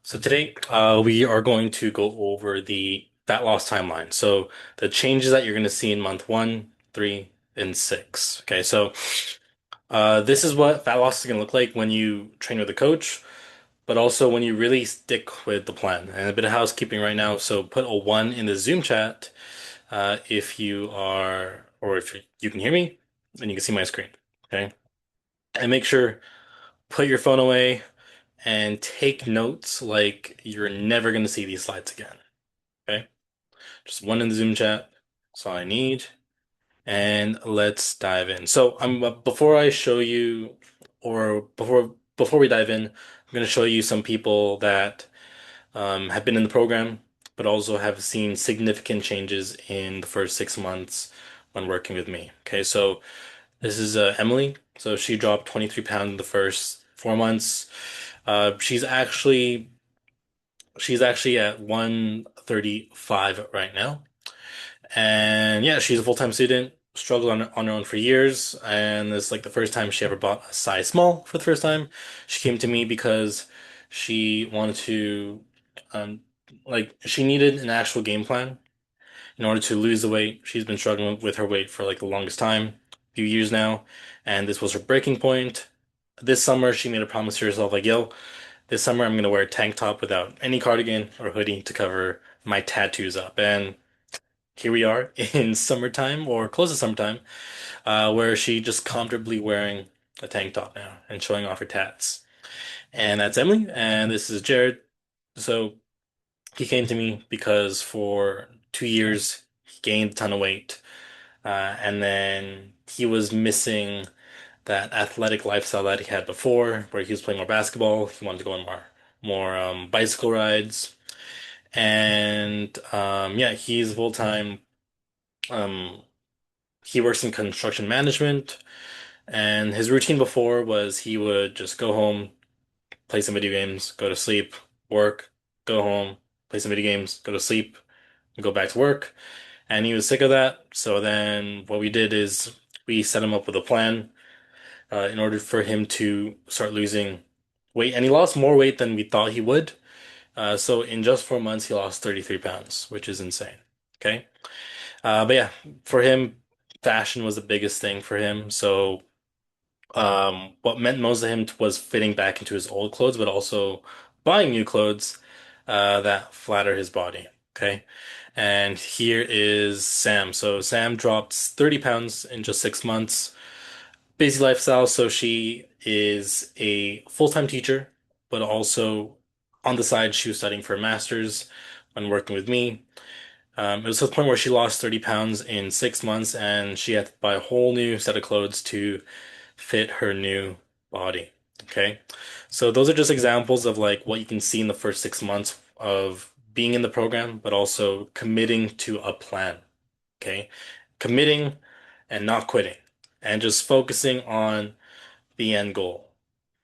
So today, we are going to go over the fat loss timeline. So the changes that you're going to see in month one, three, and six. Okay, so this is what fat loss is going to look like when you train with a coach, but also when you really stick with the plan. And a bit of housekeeping right now. So put a one in the Zoom chat if you are, or if you can hear me, and you can see my screen. Okay, and make sure put your phone away and take notes like you're never going to see these slides again. Okay, just one in the Zoom chat. That's all I need. And let's dive in. So before I show you, or before we dive in, I'm going to show you some people that have been in the program, but also have seen significant changes in the first 6 months when working with me. Okay, so this is Emily. So she dropped 23 pounds in the first 4 months. She's actually at 135 right now. And yeah, she's a full-time student, struggled on her own for years, and this is like the first time she ever bought a size small for the first time. She came to me because she wanted to um she needed an actual game plan in order to lose the weight. She's been struggling with her weight for like the longest time, a few years now, and this was her breaking point. This summer she made a promise to herself like, yo, this summer I'm gonna wear a tank top without any cardigan or hoodie to cover my tattoos up. And here we are in summertime or close to summertime, where she just comfortably wearing a tank top now and showing off her tats. And that's Emily, and this is Jared. So he came to me because for 2 years he gained a ton of weight, and then he was missing that athletic lifestyle that he had before, where he was playing more basketball. He wanted to go on more bicycle rides, and yeah, he's full time. Um, he works in construction management, and his routine before was he would just go home, play some video games, go to sleep, work, go home, play some video games, go to sleep, and go back to work. And he was sick of that. So then what we did is we set him up with a plan in order for him to start losing weight. And he lost more weight than we thought he would. So in just 4 months, he lost 33 pounds, which is insane. Okay. But yeah, for him, fashion was the biggest thing for him. So what meant most to him was fitting back into his old clothes, but also buying new clothes that flatter his body. Okay. And here is Sam. So Sam dropped 30 pounds in just 6 months. Busy lifestyle. So she is a full-time teacher, but also on the side, she was studying for a master's when working with me. It was to the point where she lost 30 pounds in 6 months and she had to buy a whole new set of clothes to fit her new body. Okay. So those are just examples of like what you can see in the first 6 months of being in the program, but also committing to a plan. Okay. Committing and not quitting and just focusing on the end goal.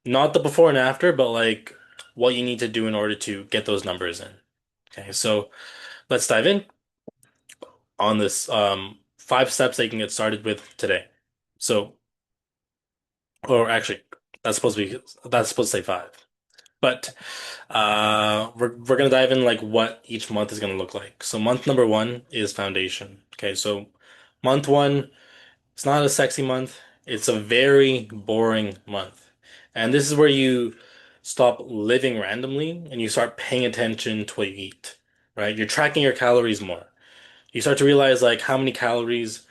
Not the before and after, but like what you need to do in order to get those numbers in. Okay. So let's dive in on this 5 steps that you can get started with today. So, or actually, that's supposed to say five. But we're gonna dive in like what each month is gonna look like. So month number one is foundation. Okay, so month one, it's not a sexy month. It's a very boring month. And this is where you stop living randomly and you start paying attention to what you eat, right? You're tracking your calories more. You start to realize like how many calories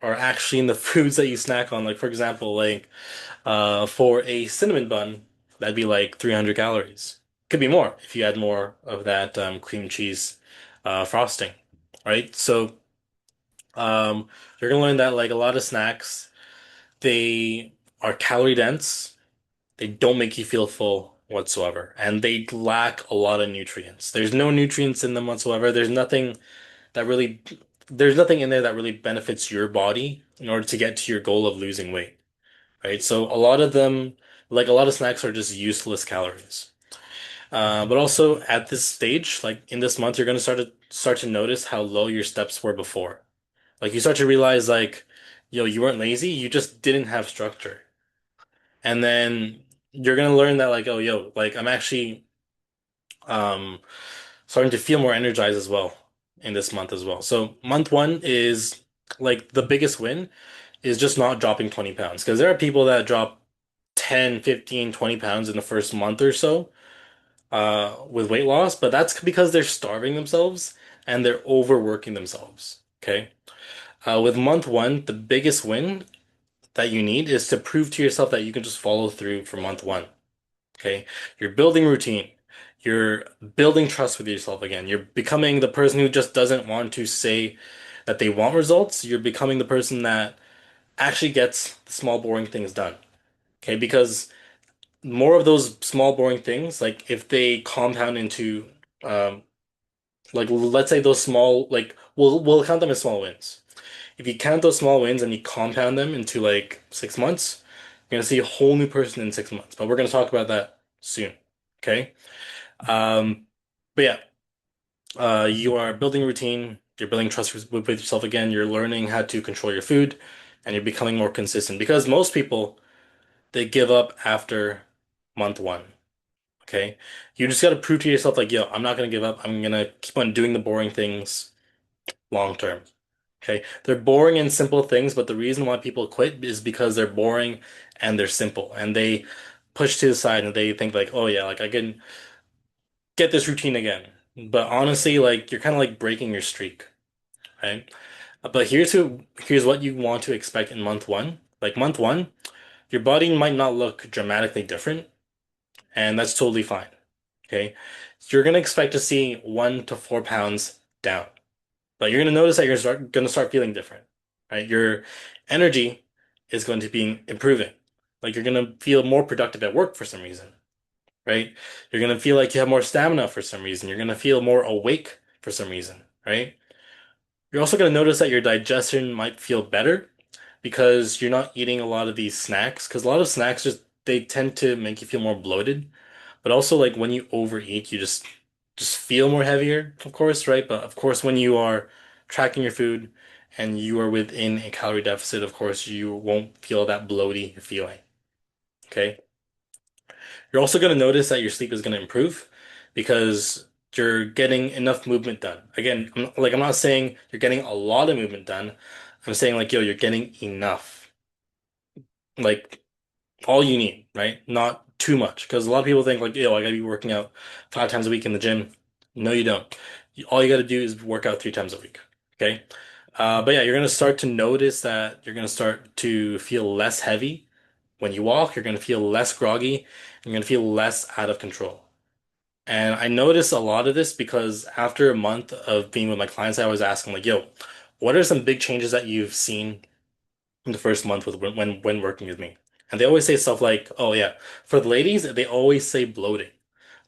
are actually in the foods that you snack on. Like for example, like for a cinnamon bun, that'd be like 300 calories. Could be more if you add more of that cream cheese frosting, right? So you're gonna learn that like a lot of snacks, they are calorie dense. They don't make you feel full whatsoever, and they lack a lot of nutrients. There's no nutrients in them whatsoever. That really, there's nothing in there that really benefits your body in order to get to your goal of losing weight, right? So a lot of them, like a lot of snacks are just useless calories. But also at this stage, like in this month, you're gonna start to notice how low your steps were before. Like you start to realize like, yo, you weren't lazy, you just didn't have structure. And then you're gonna learn that like, oh, yo, like I'm actually um, starting to feel more energized as well in this month as well. So month one is like the biggest win is just not dropping 20 pounds because there are people that drop 10, 15, 20 pounds in the first month or so with weight loss, but that's because they're starving themselves and they're overworking themselves. Okay. With month one, the biggest win that you need is to prove to yourself that you can just follow through for month one. Okay. You're building routine. You're building trust with yourself again. You're becoming the person who just doesn't want to say that they want results. You're becoming the person that actually gets the small, boring things done. Okay. Because more of those small, boring things, like if they compound into, um, like let's say those small, like we'll count them as small wins. If you count those small wins and you compound them into like 6 months, you're gonna see a whole new person in 6 months. But we're gonna talk about that soon. Okay. Um, but yeah, you are building routine. You're building trust with yourself again. You're learning how to control your food, and you're becoming more consistent. Because most people they give up after month one. Okay, you just got to prove to yourself like, yo, I'm not gonna give up. I'm gonna keep on doing the boring things long term. Okay, they're boring and simple things, but the reason why people quit is because they're boring and they're simple, and they push to the side and they think like, oh yeah, like I can get this routine again. But honestly, like you're kind of like breaking your streak, right? But here's what you want to expect in month one. Like month one, your body might not look dramatically different, and that's totally fine. Okay. You're gonna expect to see 1 to 4 pounds down. But you're gonna notice that gonna start feeling different, right? Your energy is going to be improving. Like you're gonna feel more productive at work for some reason, right? You're gonna feel like you have more stamina for some reason. You're gonna feel more awake for some reason, right? You're also gonna notice that your digestion might feel better because you're not eating a lot of these snacks. Because a lot of snacks just they tend to make you feel more bloated. But also like when you overeat, you just feel more heavier, of course, right? But of course, when you are tracking your food and you are within a calorie deficit, of course, you won't feel that bloaty feeling. Okay. You're also going to notice that your sleep is going to improve because you're getting enough movement done. Again, I'm not saying you're getting a lot of movement done. I'm saying like, yo, you're getting enough. Like all you need, right? Not too much. Because a lot of people think like, yo, I gotta be working out 5 times a week in the gym. No, you don't. All you gotta do is work out 3 times a week. Okay. But yeah, you're gonna start to notice that you're gonna start to feel less heavy when you walk. You're gonna feel less groggy. You're gonna feel less out of control. And I notice a lot of this because after a month of being with my clients, I always ask them like, yo, what are some big changes that you've seen in the first month with when working with me. And they always say stuff like, "Oh yeah." For the ladies, they always say bloating.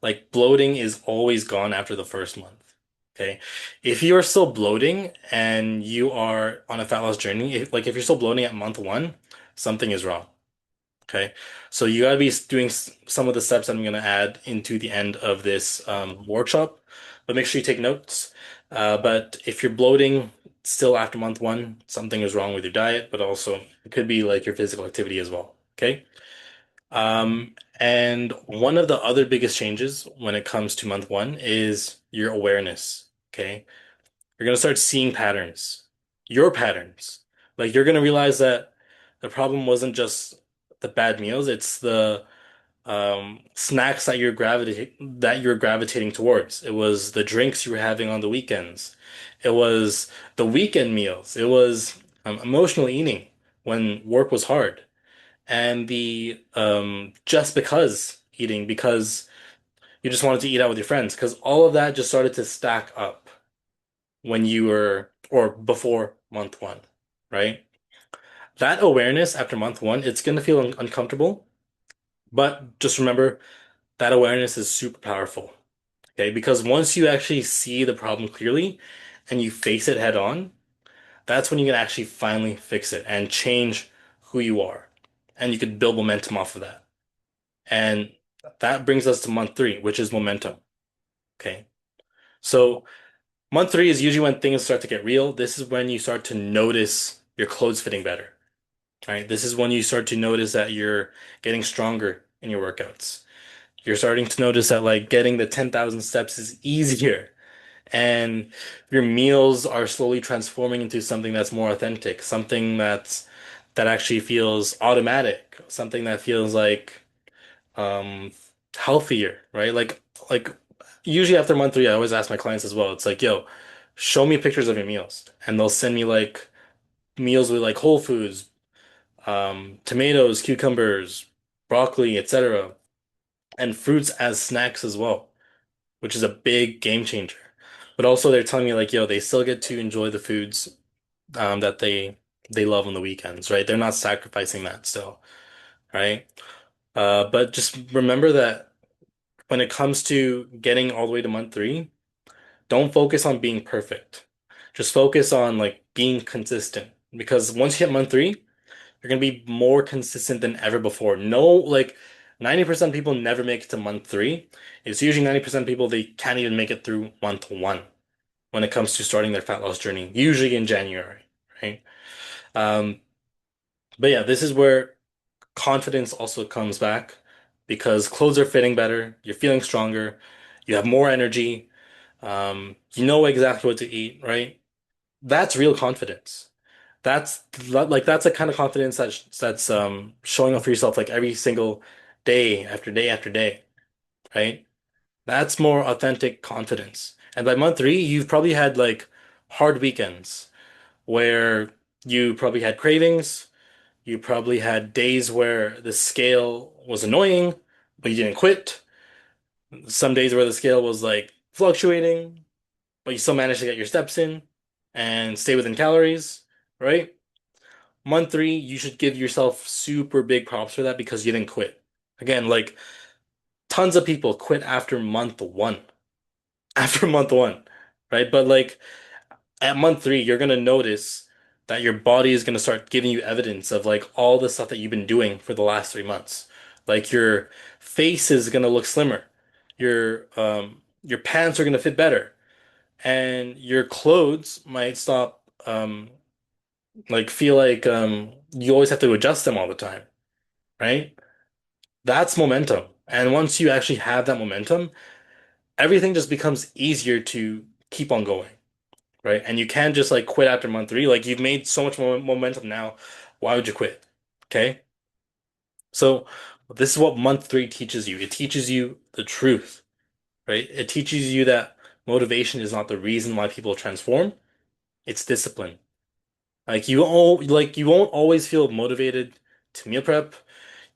Like bloating is always gone after the first month. Okay. If you are still bloating and you are on a fat loss journey, if you're still bloating at month one, something is wrong. Okay. So you gotta be doing some of the steps that I'm gonna add into the end of this workshop, but make sure you take notes. But if you're bloating still after month one, something is wrong with your diet, but also it could be like your physical activity as well. Okay. And one of the other biggest changes when it comes to month one is your awareness. Okay. You're gonna start seeing patterns, your patterns. Like you're gonna realize that the problem wasn't just the bad meals, it's the snacks that you're gravitating towards. It was the drinks you were having on the weekends. It was the weekend meals. It was emotional eating when work was hard, and the just because eating because you just wanted to eat out with your friends. Because all of that just started to stack up when you were or before month one, right? That awareness after month one, it's going to feel uncomfortable, but just remember that awareness is super powerful, okay? Because once you actually see the problem clearly and you face it head on, that's when you can actually finally fix it and change who you are. And you could build momentum off of that. And that brings us to month three, which is momentum, okay? So month three is usually when things start to get real. This is when you start to notice your clothes fitting better, right? This is when you start to notice that you're getting stronger in your workouts. You're starting to notice that like getting the 10,000 steps is easier. And your meals are slowly transforming into something that's more authentic, something that actually feels automatic, something that feels like um healthier, right? Like usually after month three, I always ask my clients as well. It's like, yo, show me pictures of your meals. And they'll send me like meals with like whole foods, tomatoes, cucumbers, broccoli, etc., and fruits as snacks as well, which is a big game changer. But also they're telling me like, yo, they still get to enjoy the foods that they love on the weekends, right? They're not sacrificing that still, right? But just remember that when it comes to getting all the way to month three, don't focus on being perfect. Just focus on like being consistent. Because once you hit month three, you're gonna be more consistent than ever before. No, like 90% of people never make it to month three. It's usually 90% of people they can't even make it through month one when it comes to starting their fat loss journey, usually in January, right? Um, but yeah, this is where confidence also comes back because clothes are fitting better, you're feeling stronger, you have more energy, you know exactly what to eat, right? That's real confidence. That's like that's a kind of confidence that's showing up for yourself like every single day after day after day, right? That's more authentic confidence. And by month three, you've probably had like hard weekends where you probably had cravings, you probably had days where the scale was annoying, but you didn't quit. Some days where the scale was like fluctuating, but you still managed to get your steps in and stay within calories, right? Month three, you should give yourself super big props for that because you didn't quit. Again, like tons of people quit after month one, after month one, right? But like at month three, you're gonna notice that your body is gonna start giving you evidence of like all the stuff that you've been doing for the last 3 months. Like your face is gonna look slimmer, your pants are gonna fit better, and your clothes might stop like feel like you always have to adjust them all the time, right? That's momentum. And once you actually have that momentum, everything just becomes easier to keep on going, right? And you can't just like quit after month three. Like you've made so much momentum now. Why would you quit? Okay. So this is what month three teaches you. It teaches you the truth, right? It teaches you that motivation is not the reason why people transform. It's discipline. Like you won't always feel motivated to meal prep.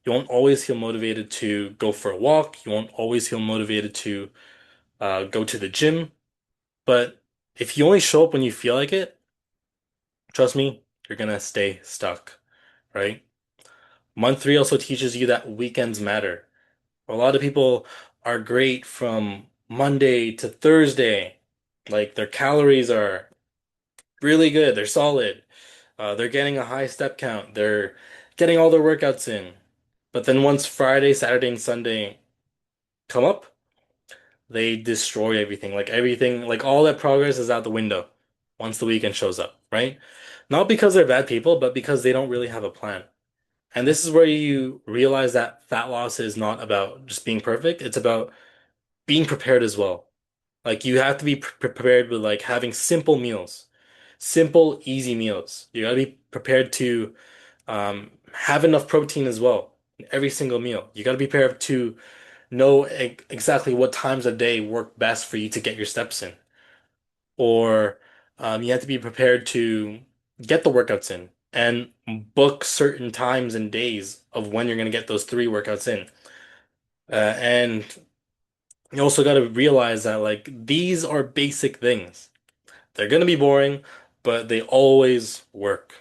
You won't always feel motivated to go for a walk. You won't always feel motivated to go to the gym. But if you only show up when you feel like it, trust me, you're gonna stay stuck, right? Month three also teaches you that weekends matter. A lot of people are great from Monday to Thursday. Like their calories are really good, they're solid. They're getting a high step count, they're getting all their workouts in. But then once Friday, Saturday, and Sunday come up, they destroy everything. Like everything, like all that progress is out the window once the weekend shows up, right? Not because they're bad people, but because they don't really have a plan. And this is where you realize that fat loss is not about just being perfect, it's about being prepared as well. Like you have to be prepared with like having simple meals, simple, easy meals. You gotta be prepared to have enough protein as well in every single meal. You gotta be prepared to know exactly what times of day work best for you to get your steps in. Or you have to be prepared to get the workouts in and book certain times and days of when you're going to get those three workouts in. And you also got to realize that like these are basic things. They're going to be boring, but they always work.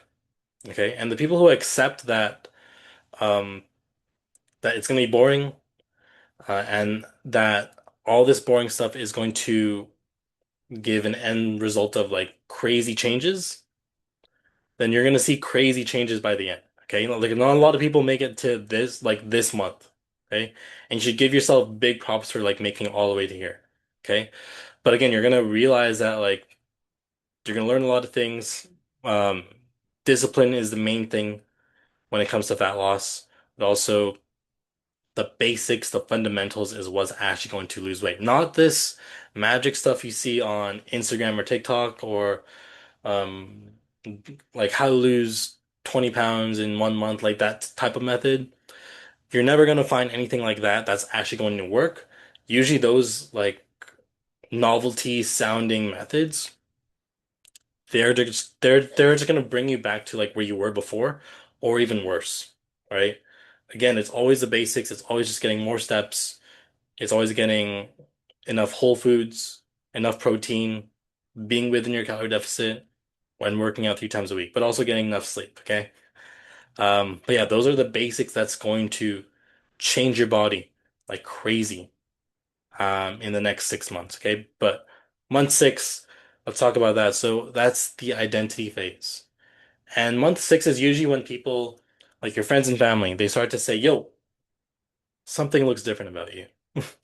Okay. And the people who accept um, that it's going to be boring, and that all this boring stuff is going to give an end result of like crazy changes, then you're gonna see crazy changes by the end. Okay, like not a lot of people make it to this month. Okay, and you should give yourself big props for like making it all the way to here. Okay, but again, you're gonna realize that like you're gonna learn a lot of things. Um, Discipline is the main thing when it comes to fat loss, but also the basics, the fundamentals is what's actually going to lose weight. Not this magic stuff you see on Instagram or TikTok or um like how to lose 20 pounds in 1 month, like that type of method. You're never going to find anything like that that's actually going to work. Usually those like novelty sounding methods, they're just going to bring you back to like where you were before or even worse, right? Again, it's always the basics. It's always just getting more steps. It's always getting enough whole foods, enough protein, being within your calorie deficit when working out 3 times a week, but also getting enough sleep, okay? But yeah, those are the basics that's going to change your body like crazy in the next 6 months, okay? But month six, let's talk about that. So that's the identity phase. And month six is usually when people, like your friends and family, they start to say, yo, something looks different about you,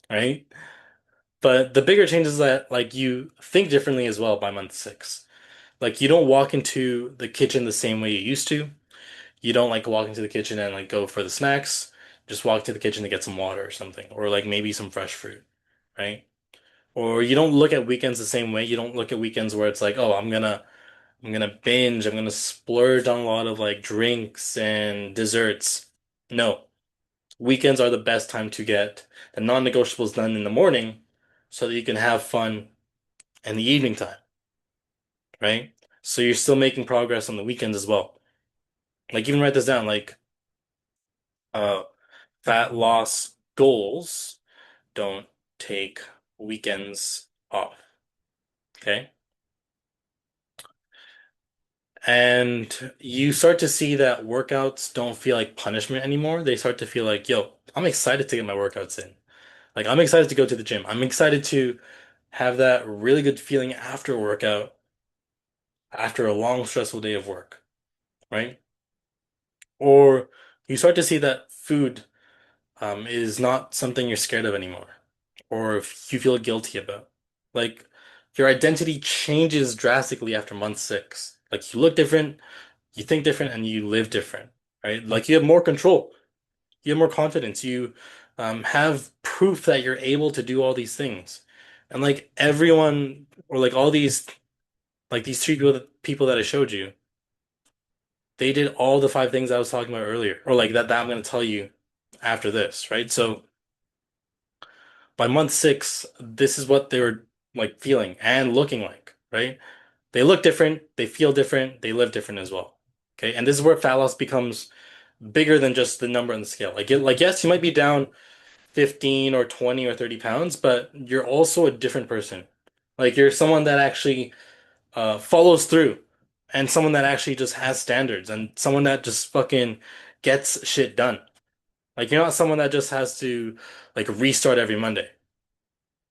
right? But the bigger change is that like you think differently as well by month six. Like you don't walk into the kitchen the same way you used to. You don't like walk into the kitchen and like go for the snacks. Just walk to the kitchen to get some water or something, or like maybe some fresh fruit, right? Or you don't look at weekends the same way. You don't look at weekends where it's like, oh, I'm gonna binge, I'm gonna splurge on a lot of like drinks and desserts. No. Weekends are the best time to get the non-negotiables done in the morning so that you can have fun in the evening time, right? So you're still making progress on the weekends as well. Like even write this down, like uh fat loss goals don't take weekends off. Okay. And you start to see that workouts don't feel like punishment anymore. They start to feel like, yo, I'm excited to get my workouts in. Like, I'm excited to go to the gym. I'm excited to have that really good feeling after workout, after a long, stressful day of work, right? Or you start to see that food is not something you're scared of anymore, or if you feel guilty about. Like, your identity changes drastically after month six. Like, you look different, you think different, and you live different, right? Like, you have more control, you have more confidence, you have proof that you're able to do all these things. And like everyone, or like all these, like these three people that I showed you, they did all the 5 things I was talking about earlier, or like that I'm going to tell you after this, right? So by month six, this is what they were like feeling and looking like, right? They look different, they feel different, they live different as well. Okay, and this is where fat loss becomes bigger than just the number on the scale. Like yes, you might be down 15 or 20 or 30 pounds, but you're also a different person. Like you're someone that actually follows through and someone that actually just has standards and someone that just fucking gets shit done. Like you're not someone that just has to like restart every Monday.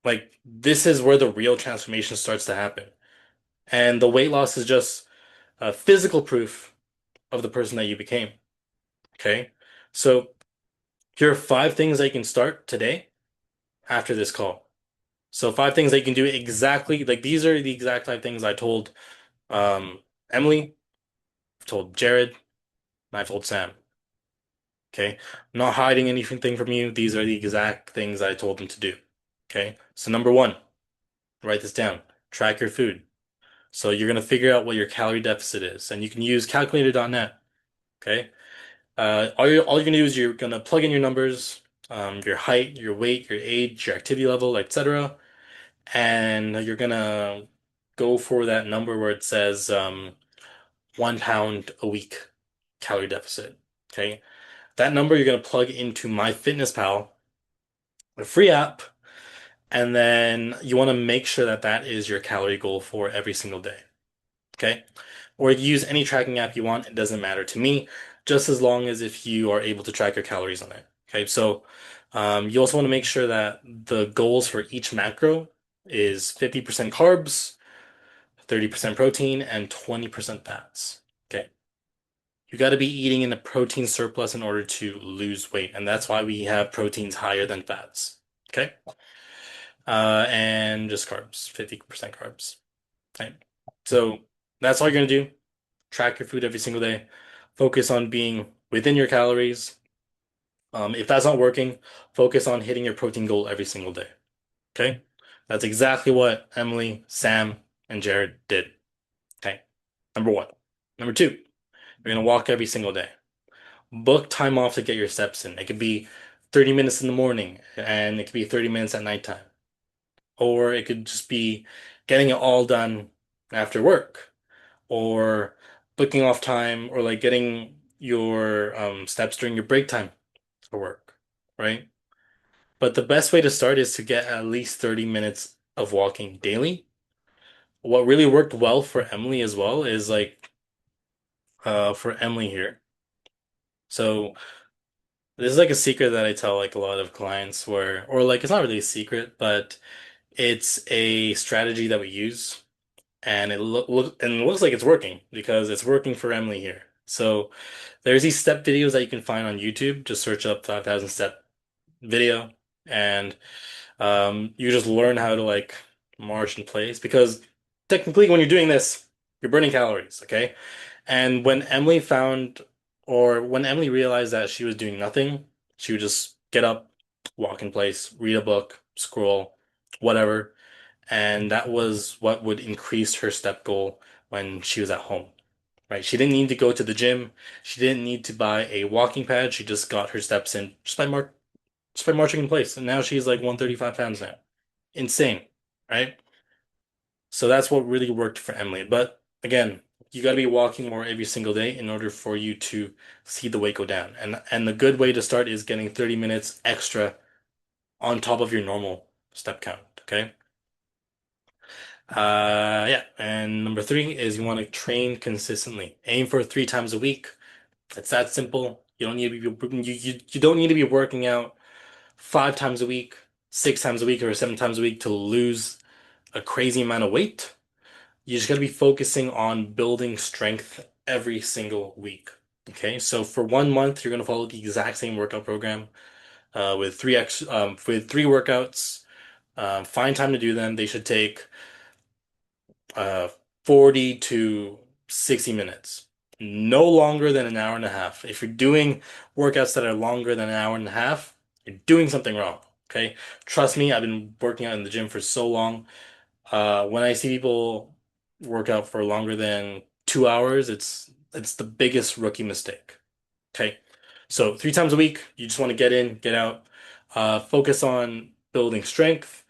Like this is where the real transformation starts to happen. And the weight loss is just physical proof of the person that you became. Okay. So here are 5 things that you can start today after this call. So 5 things that you can do exactly like these are the exact 5 things I told um Emily, I've told Jared, and I've told Sam. Okay. I'm not hiding anything from you. These are the exact things I told them to do. Okay. So number one, write this down. Track your food. So you're gonna figure out what your calorie deficit is, and you can use calculator.net. Okay. All you're gonna do is you're gonna plug in your numbers, your height, your weight, your age, your activity level, etc. And you're gonna go for that number where it says 1 pound a week calorie deficit. Okay. That number you're gonna plug into MyFitnessPal, a free app, and then you want to make sure that that is your calorie goal for every single day. Okay. Or you use any tracking app you want. It doesn't matter to me, just as long as if you are able to track your calories on it. Okay. So you also want to make sure that the goals for each macro is 50% carbs, 30% protein, and 20% fats. Okay. You got to be eating in a protein surplus in order to lose weight. And that's why we have proteins higher than fats. Okay. And just carbs, 50% carbs. Okay. So that's all you're going to do. Track your food every single day. Focus on being within your calories. If that's not working, focus on hitting your protein goal every single day. Okay? That's exactly what Emily, Sam, and Jared did. Okay. Number one. Number two, you're gonna walk every single day. Book time off to get your steps in. It could be 30 minutes in the morning and it could be 30 minutes at nighttime. Or it could just be getting it all done after work. Or booking off time or like getting your steps during your break time for work, right? But the best way to start is to get at least 30 minutes of walking daily. What really worked well for Emily as well is like for Emily here. So this is like a secret that I tell like a lot of clients where or like it's not really a secret, but it's a strategy that we use and it looks like it's working because it's working for Emily here. So there's these step videos that you can find on YouTube. Just search up 5,000 step video and you just learn how to like march in place because technically when you're doing this, you're burning calories, okay? And when Emily realized that she was doing nothing, she would just get up, walk in place, read a book, scroll, whatever. And that was what would increase her step goal when she was at home, right? She didn't need to go to the gym. She didn't need to buy a walking pad. She just got her steps in just by marching in place. And now she's like 135 pounds now. Insane, right? So that's what really worked for Emily. But again, you got to be walking more every single day in order for you to see the weight go down. And the good way to start is getting 30 minutes extra on top of your normal step count, okay? Yeah. And number three is you want to train consistently. Aim for 3 times a week. It's that simple. You don't need to be you don't need to be working out 5 times a week, 6 times a week, or 7 times a week to lose a crazy amount of weight. You just got to be focusing on building strength every single week. Okay, so for 1 month, you're going to follow the exact same workout program with 3 workouts. Find time to do them. They should take uh, 40 to 60 minutes, no longer than an hour and a half. If you're doing workouts that are longer than an hour and a half, you're doing something wrong. Okay, trust me, I've been working out in the gym for so long. When I see people work out for longer than 2 hours, it's the biggest rookie mistake. Okay. So 3 times a week, you just want to get in, get out, focus on building strength.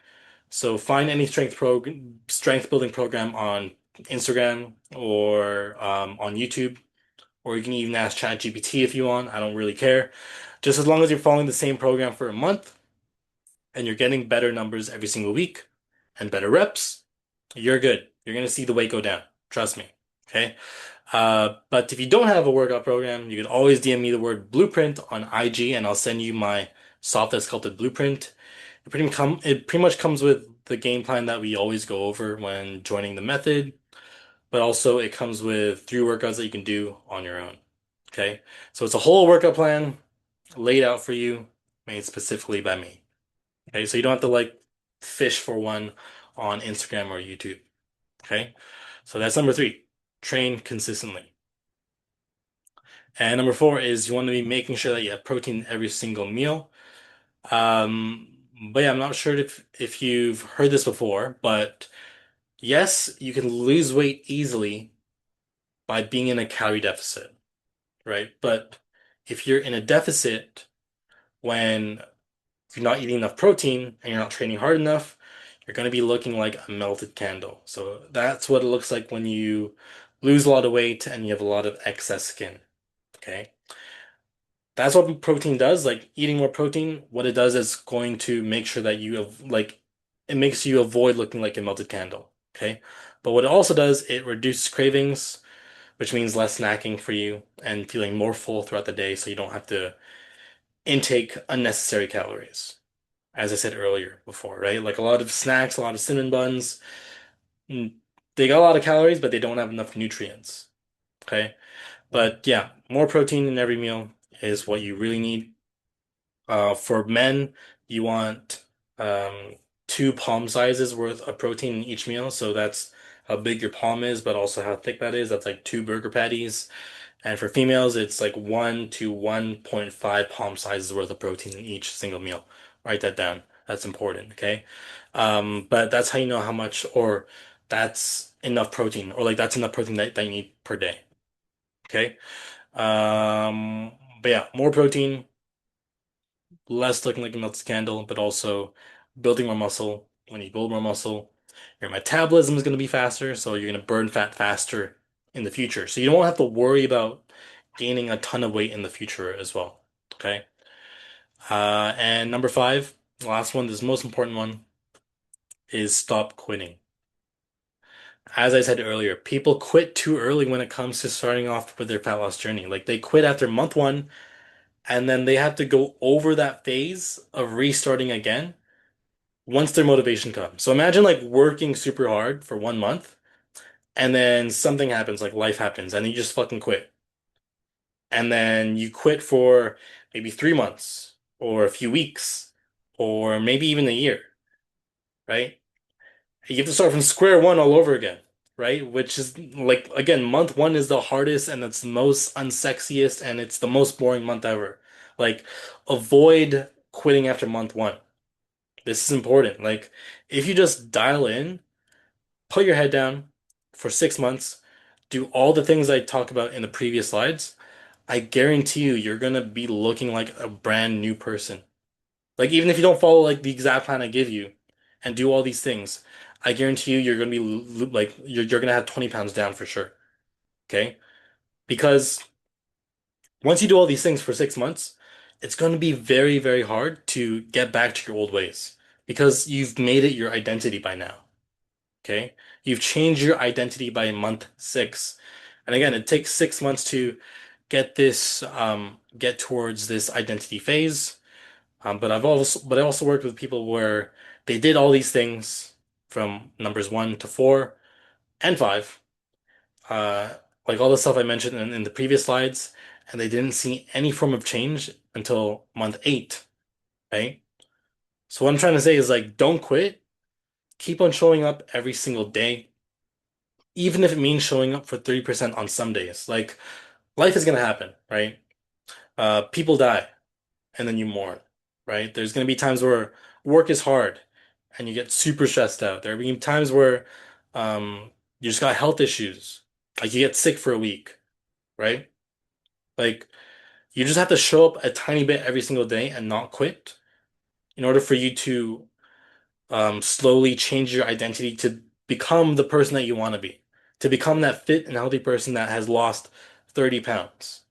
So find any strength building program on Instagram or on YouTube, or you can even ask ChatGPT if you want. I don't really care. Just as long as you're following the same program for a month and you're getting better numbers every single week and better reps, you're good. You're gonna see the weight go down. Trust me. Okay. But if you don't have a workout program, you can always DM me the word blueprint on IG and I'll send you my software sculpted blueprint. It pretty much comes with the game plan that we always go over when joining the method, but also it comes with 3 workouts that you can do on your own. Okay. So it's a whole workout plan laid out for you, made specifically by me. Okay. So you don't have to like fish for one on Instagram or YouTube. Okay. So that's number three. Train consistently. And number four is you want to be making sure that you have protein every single meal. Um, but yeah, I'm not sure if you've heard this before, but yes, you can lose weight easily by being in a calorie deficit, right? But if you're in a deficit when you're not eating enough protein and you're not training hard enough, you're going to be looking like a melted candle. So that's what it looks like when you lose a lot of weight and you have a lot of excess skin. Okay. That's what protein does. Like eating more protein, what it does is going to make sure that you have like it makes you avoid looking like a melted candle. Okay. But what it also does, it reduces cravings, which means less snacking for you and feeling more full throughout the day so you don't have to intake unnecessary calories. As I said earlier before, right? Like a lot of snacks, a lot of cinnamon buns, mm, they got a lot of calories, but they don't have enough nutrients. Okay. But yeah, more protein in every meal is what you really need. For men, you want two palm sizes worth of protein in each meal. So that's how big your palm is, but also how thick that is. That's like 2 burger patties. And for females, it's like 1 to 1.5 palm sizes worth of protein in each single meal. Write that down. That's important, okay? But that's how you know how much, or that's enough protein, or like that's enough protein that you need per day, okay? But yeah, more protein, less looking like a melted candle, but also building more muscle. When you build more muscle, your metabolism is going to be faster, so you're going to burn fat faster in the future. So you don't have to worry about gaining a ton of weight in the future as well. Okay. And number five, the last one, this most important one, is stop quitting. As I said earlier, people quit too early when it comes to starting off with their fat loss journey. Like they quit after month one, and then they have to go over that phase of restarting again once their motivation comes. So imagine like working super hard for 1 month and then something happens, like life happens, and you just fucking quit. And then you quit for maybe 3 months or a few weeks or maybe even a year, right? You have to start from square one all over again, right? Which is like, again, month one is the hardest and it's the most unsexiest and it's the most boring month ever. Like, avoid quitting after month one. This is important. Like, if you just dial in, put your head down for 6 months, do all the things I talked about in the previous slides, I guarantee you, you're gonna be looking like a brand new person. Like even if you don't follow like the exact plan I give you and do all these things, I guarantee you, you're gonna be like you're gonna have 20 pounds down for sure. Okay? Because once you do all these things for 6 months, it's gonna be very, very hard to get back to your old ways because you've made it your identity by now. Okay? You've changed your identity by month six. And again, it takes 6 months to get towards this identity phase. But I also worked with people where they did all these things from numbers 1 to 4 and 5, uh, like all the stuff I mentioned in the previous slides, and they didn't see any form of change until month 8, right? So what I'm trying to say is like, don't quit. Keep on showing up every single day, even if it means showing up for 30% on some days. Like life is gonna happen, right? People die and then you mourn, right? There's gonna be times where work is hard and you get super stressed out. There will be times where you just got health issues, like you get sick for a week, right? Like you just have to show up a tiny bit every single day and not quit in order for you to slowly change your identity to become the person that you want to be, to become that fit and healthy person that has lost 30 pounds.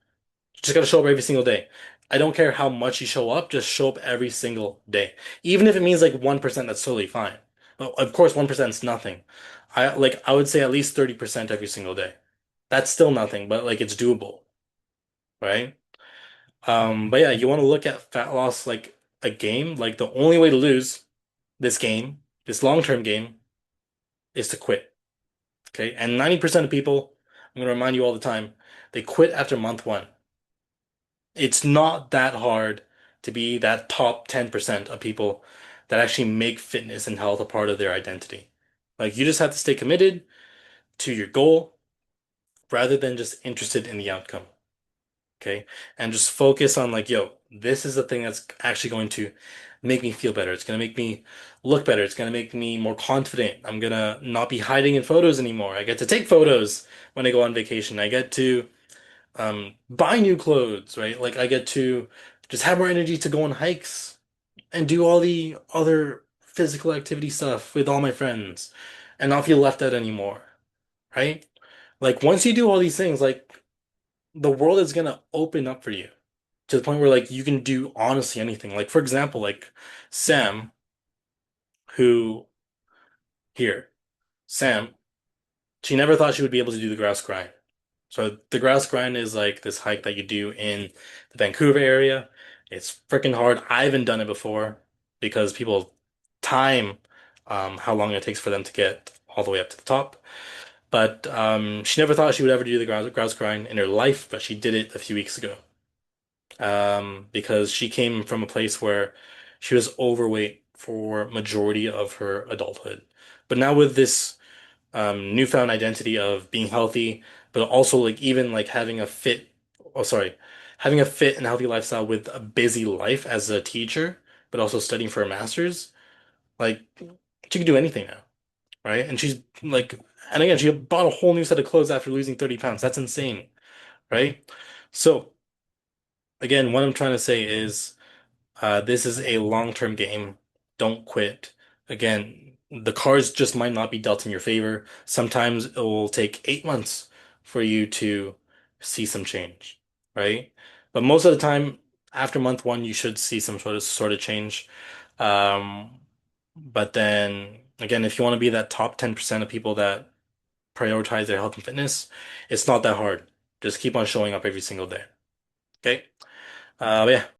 You just got to show up every single day. I don't care how much you show up, just show up every single day. Even if it means like 1%, that's totally fine. But of course, 1% is nothing. I would say at least 30% every single day. That's still nothing, but like it's doable, right? But yeah, you want to look at fat loss like a game. Like the only way to lose this game, this long-term game, is to quit. Okay? And 90% of people, I'm gonna remind you all the time, they quit after month one. It's not that hard to be that top 10% of people that actually make fitness and health a part of their identity. Like you just have to stay committed to your goal rather than just interested in the outcome. Okay. And just focus on like, yo, this is the thing that's actually going to make me feel better. It's going to make me look better. It's going to make me more confident. I'm going to not be hiding in photos anymore. I get to take photos when I go on vacation. I get to buy new clothes, right? Like I get to just have more energy to go on hikes and do all the other physical activity stuff with all my friends and not feel left out anymore, right? Like once you do all these things, like the world is gonna open up for you to the point where like you can do honestly anything. Like for example, like Sam, who here, Sam, she never thought she would be able to do the grouse grind. So the grouse grind is like this hike that you do in the Vancouver area. It's freaking hard. I haven't done it before because people time how long it takes for them to get all the way up to the top. But she never thought she would ever do the grouse grind in her life, but she did it a few weeks ago. Because she came from a place where she was overweight for majority of her adulthood. But now with this newfound identity of being healthy, but also like even like having a fit, oh sorry, having a fit and healthy lifestyle with a busy life as a teacher, but also studying for a master's, like she could do anything now, right? And she's like, and again, she bought a whole new set of clothes after losing 30 pounds. That's insane, right? So again, what I'm trying to say is this is a long-term game. Don't quit. Again, the cards just might not be dealt in your favor. Sometimes it will take 8 months for you to see some change, right? But most of the time, after month one, you should see some sort of change. Um, but then again, if you want to be that top 10% of people that prioritize their health and fitness, it's not that hard. Just keep on showing up every single day. Okay? But yeah.